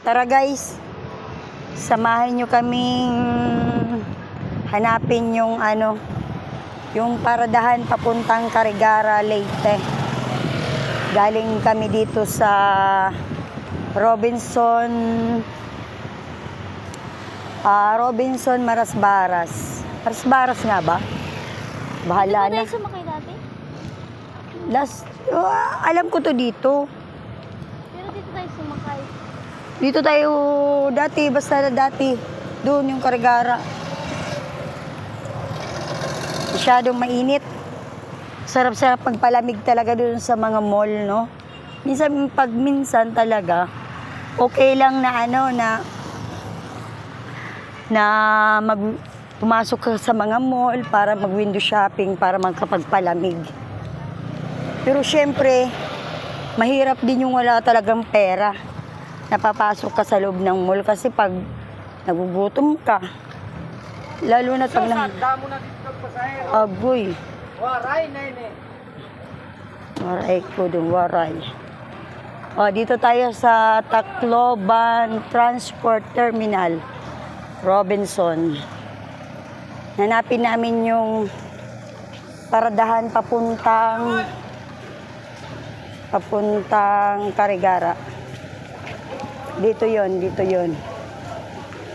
Tara guys, samahan nyo kaming hanapin yung yung paradahan papuntang Carigara, Leyte. Galing kami dito sa Robinson Marasbaras. Marasbaras nga ba? Bahala na. Hindi ko sumakay dati? Alam ko to dito. Pero dito tayo sumakay. Dito tayo dati, basta dati. Doon yung Carigara. Masyadong mainit. Sarap-sarap magpalamig talaga doon sa mga mall, no? Minsan talaga, okay lang na pumasok ka sa mga mall para mag-window shopping, para magkapagpalamig. Pero syempre, mahirap din yung wala talagang pera. Napapasok ka sa loob ng mall kasi pag nagugutom ka, lalo na pag agoy. Waray, nene. Waray ko dun, waray. O, dito tayo sa Tacloban Transport Terminal, Robinson. Hanapin namin yung paradahan papuntang Carigara. Dito yon.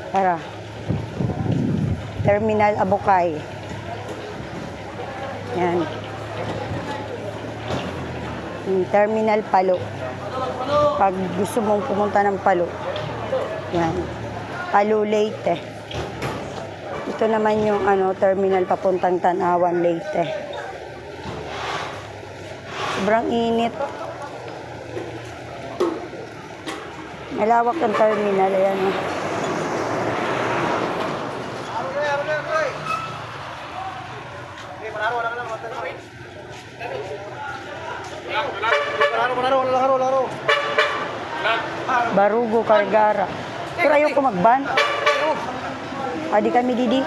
Tara. Terminal Abukay. Yan. Terminal Palo. Pag gusto mong pumunta ng Palo. Yan. Palo, Leyte. Ito naman yung terminal papuntang Tanawan, Leyte. Sobrang init. Malawak ang terminal. Ayan. Barugo, Carigara. Pero ayoko mag-ban. Adi kami didi.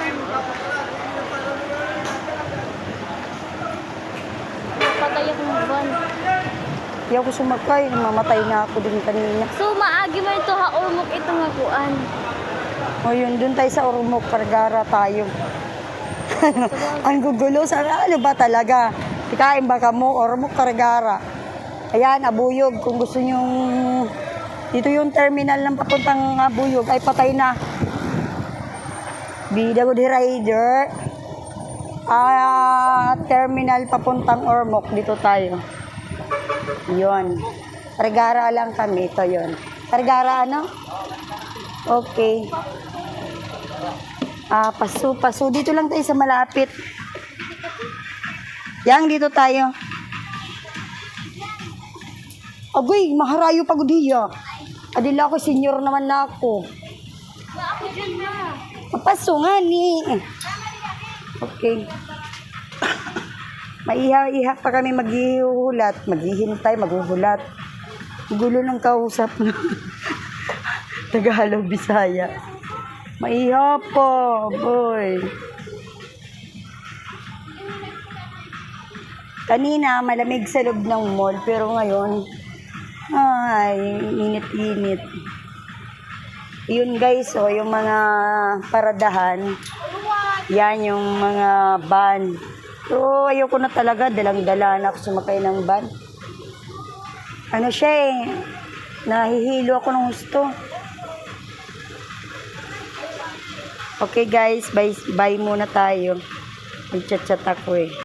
Patay ako ng van. Di ako sumakay. Mamatay na ako din kanina. So, maagi mo ito ha, urmok ito nga kuan. O yun, dun tayo sa Ormoc, Carigara tayo. Ang gugulo. Ano ba talaga? Ikain ba ka mo? Ormoc, Carigara. Ayan, Abuyog. Kung gusto nyong... Dito yung terminal ng papuntang Abuyog. Ay, patay na. Bida ko di rider. Terminal papuntang Ormoc. Dito tayo. Yun. Carigara lang kami. Ito yun. Carigara ano? Okay. Paso. Dito lang tayo sa malapit. Yang, dito tayo. Agoy, maharayo pagod hiya. Adila ako, senior naman na ako. Ako dyan na. Papaso nga ni. Okay. Maiha-iha pa kami maghihulat. Maghihintay, maghuhulat. Gulo ng kausap na. Tagalog, Bisaya. Maiha po, boy. Kanina, malamig sa loob ng mall, pero ngayon, ay, init-init. Yun guys, yung mga paradahan, yan yung mga van. So, ayoko na talaga, dalang-dala na ako sumakay ng van. Ano siya nahihilo ako ng gusto. Okay guys, bye muna tayo. Mag-chat-chat ako